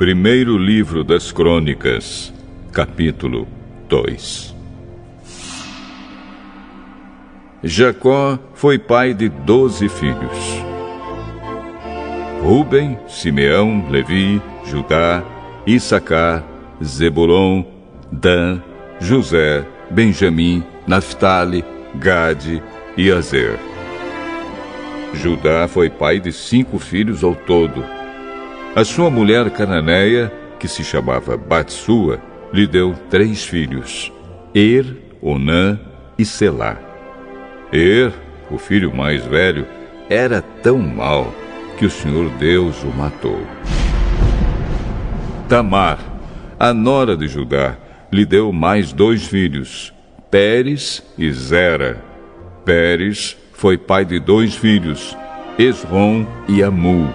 Primeiro livro das Crônicas, capítulo 2. Jacó foi pai de 12 filhos. Rúben, Simeão, Levi, Judá, Issacar, Zebulon, Dan, José, Benjamim, Naftali, Gade e Azer. Judá foi pai de 5 filhos ao todo. A sua mulher cananeia, que se chamava Batsua, lhe deu 3 filhos, Onã e Selá. O filho mais velho, era tão mau que o Senhor Deus o matou. Tamar, a nora de Judá, lhe deu mais 2 filhos, Pérez e Zera. Pérez foi pai de 2 filhos, Esrom e Amul.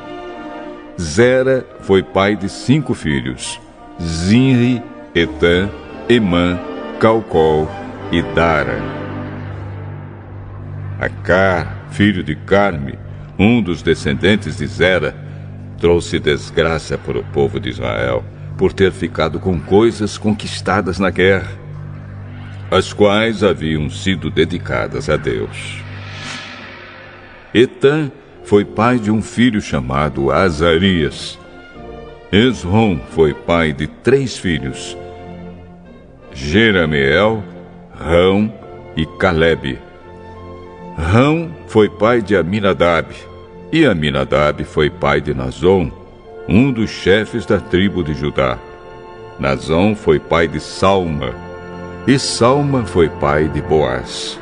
Zera foi pai de 5 filhos, Zinri, Etã, Emã, Calcol e Dara. Acar, filho de Carme, um dos descendentes de Zera, trouxe desgraça para o povo de Israel por ter ficado com coisas conquistadas na guerra, as quais haviam sido dedicadas a Deus. Etã foi pai de um filho chamado Azarias. Esrom foi pai de 3 filhos, Jerameel, Rão e Calebe. Rão foi pai de Aminadab, e Aminadab foi pai de Nazon, um dos chefes da tribo de Judá. Nazon foi pai de Salma, e Salma foi pai de Boaz.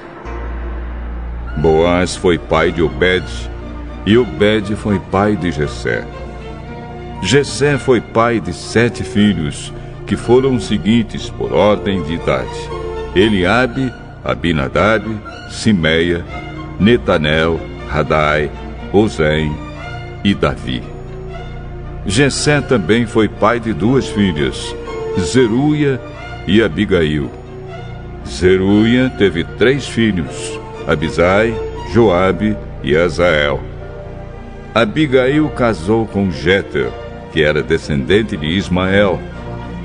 Boaz foi pai de Obed, e Obed foi pai de Jessé. Jessé foi pai de 7 filhos, que foram os seguintes por ordem de idade: Eliabe, Abinadab, Simeia, Netanel, Radai, Ozem e Davi. Jessé também foi pai de 2 filhas, Zeruia e Abigail. Zeruia teve 3 filhos, Abisai, Joabe e Azael. Abigail casou com Jéter, que era descendente de Ismael,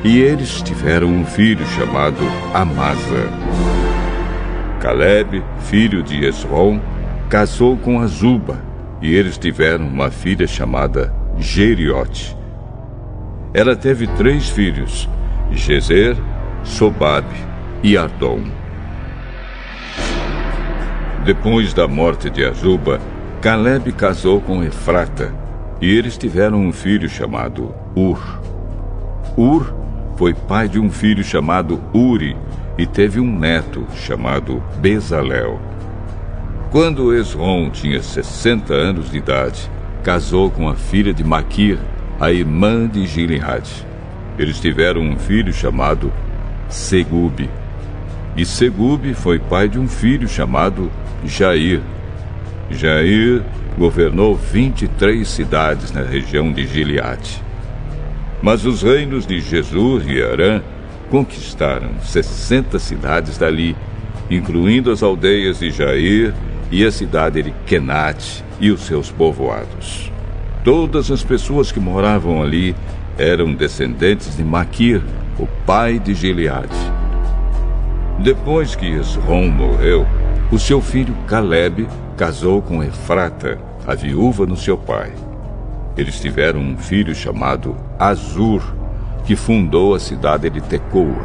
e eles tiveram um filho chamado Amasa. Calebe, filho de Esrom, casou com Azuba, e eles tiveram uma filha chamada Jeriote. Ela teve 3 filhos, Gezer, Sobabe e Ardom. Depois da morte de Azuba, Calebe casou com Efrata, e eles tiveram um filho chamado Ur. Ur foi pai de um filho chamado Uri, e teve um neto chamado Bezalel. Quando Esrom tinha 60 anos de idade, casou com a filha de Maquir, a irmã de Gileade. Eles tiveram um filho chamado Segube. E Segube foi pai de um filho chamado Jair. Jair governou 23 cidades na região de Gileade. Mas os reinos de Jesur e Arã conquistaram 60 cidades dali, incluindo as aldeias de Jair e a cidade de Kenate e os seus povoados. Todas as pessoas que moravam ali eram descendentes de Maquir, o pai de Gileade. Depois que Esrom morreu, o seu filho Calebe casou com Efrata, a viúva do seu pai. Eles tiveram um filho chamado Azur, que fundou a cidade de Tecoa.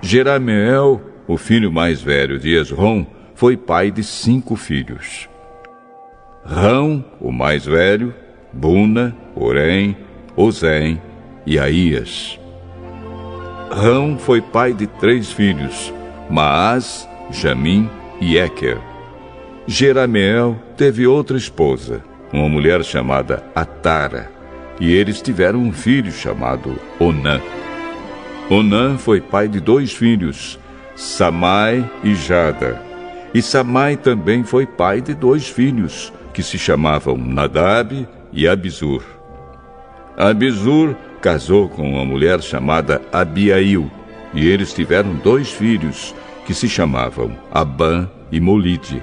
Jerameel, o filho mais velho de Esrom, foi pai de 5 filhos. Rão, o mais velho, Buna, Orém, Ozem e Aías. Rão foi pai de 3 filhos, Maás, Jamim e Eker. Jerameel teve outra esposa, uma mulher chamada Atara, e eles tiveram um filho chamado Onã. Onã foi pai de 2 filhos, Samai e Jada. E Samai também foi pai de 2 filhos, que se chamavam Nadab e Abizur. Abizur casou com uma mulher chamada Abiail, e eles tiveram 2 filhos, que se chamavam Abã e Molide.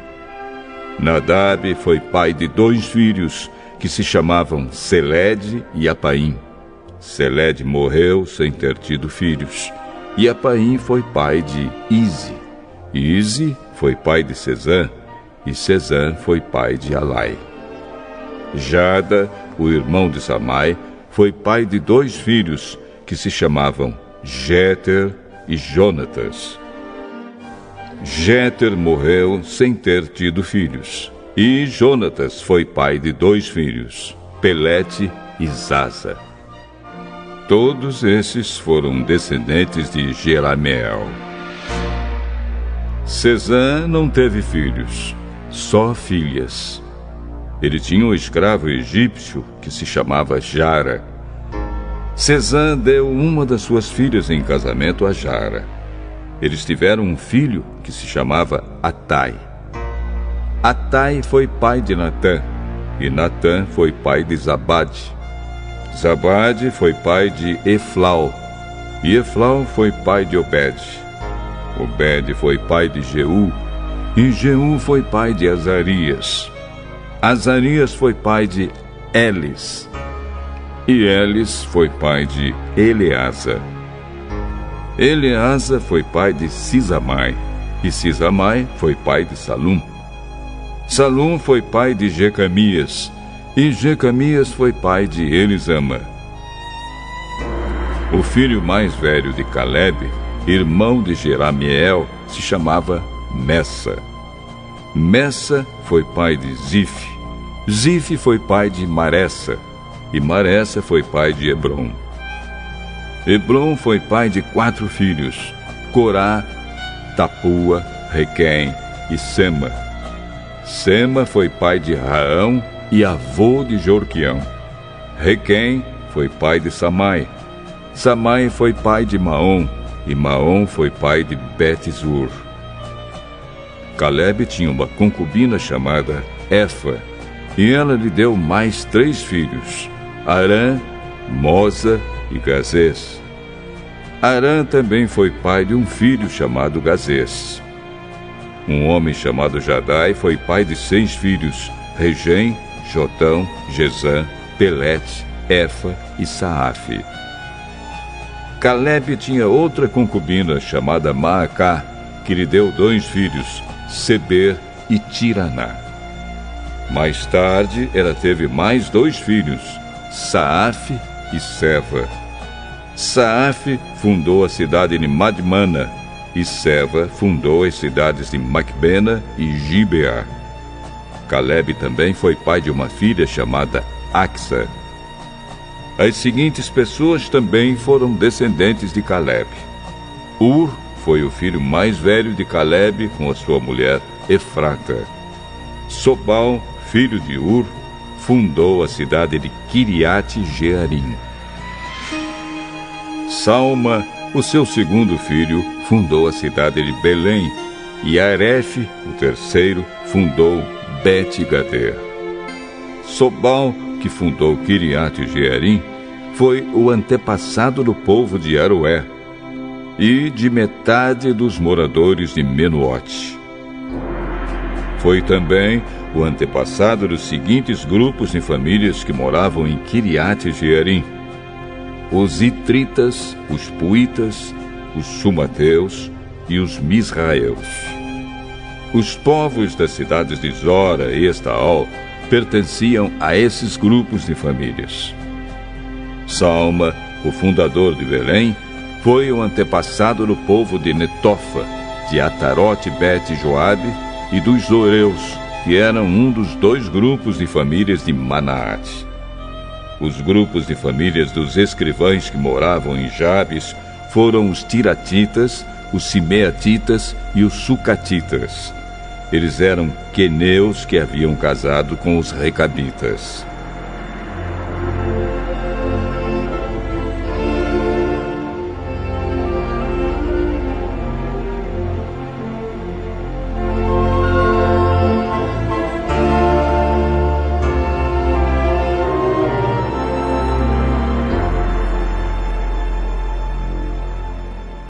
Nadab foi pai de 2 filhos, que se chamavam Selede e Apaim. Selede morreu sem ter tido filhos, e Apaim foi pai de Ize. Ize foi pai de Sesã, e Sesã foi pai de Alai. Jada, o irmão de Samai, foi pai de 2 filhos, que se chamavam Jéter e Jonatas. Jéter morreu sem ter tido filhos, e Jonatas foi pai de 2 filhos, Pelete e Zaza. Todos esses foram descendentes de Jerameel. Sesã não teve filhos, só filhas. Ele tinha um escravo egípcio que se chamava Jara. Sesã deu uma das suas filhas em casamento a Jara. Eles tiveram um filho que se chamava Atai. Atai foi pai de Natã, e Natã foi pai de Zabade. Zabade foi pai de Eflau, e Eflau foi pai de Obed. Obed foi pai de Jeú, e Jeú foi pai de Azarias. Azarias foi pai de Elis, e Elis foi pai de Eleasa. Eleasa foi pai de Sisamai, e Sisamai foi pai de Salum. Salum foi pai de Jecamias, e Jecamias foi pai de Elisama. O filho mais velho de Calebe, irmão de Jeramiel, se chamava Messa. Messa foi pai de Zif. Zif foi pai de Maressa, e Maressa foi pai de Hebron. Hebron foi pai de 4 filhos, Corá, Tapua, Requém e Sema. Sema foi pai de Raão e avô de Jorquião. Requém foi pai de Samai. Samai foi pai de Maom, e Maom foi pai de Bet-zur. Calebe tinha uma concubina chamada Efa, e ela lhe deu mais 3 filhos, Arã, Moza e Gazês. Arã também foi pai de um filho chamado Gazês. Um homem chamado Jadai foi pai de 6 filhos, Regem, Jotão, Gesã, Pelete, Efa e Saafe. Calebe tinha outra concubina chamada Maacá, que lhe deu 2 filhos, Seber e Tiraná. Mais tarde, ela teve mais 2 filhos, Saafe e Seva. Saafe fundou a cidade de Madmana, e Seva fundou as cidades de Macbena e Gibeá. Calebe também foi pai de uma filha chamada Axa. As seguintes pessoas também foram descendentes de Calebe. Ur foi o filho mais velho de Calebe com a sua mulher Efrata. Sobal, filho de Ur, fundou a cidade de Quiriate-Jearim. Salma, o seu segundo filho, fundou a cidade de Belém, e Arefe, o terceiro, fundou Bet-Gader. Sobal, que fundou Quiriate-Jearim, foi o antepassado do povo de Aroé e de metade dos moradores de Menuote. Foi também o antepassado dos seguintes grupos de famílias que moravam em Quiriate-Jearim: os Itritas, os Puitas, os Sumateus e os Misraeus. Os povos das cidades de Zora e Estaol pertenciam a esses grupos de famílias. Salma, o fundador de Belém, foi o antepassado do povo de Netofa, de Atarote Bet-Joabe e dos Zoreus, que eram um dos 2 grupos de famílias de Manaate. Os grupos de famílias dos escrivães que moravam em Jabes foram os Tiratitas, os Simeatitas e os Sucatitas. Eles eram queneus que haviam casado com os Recabitas.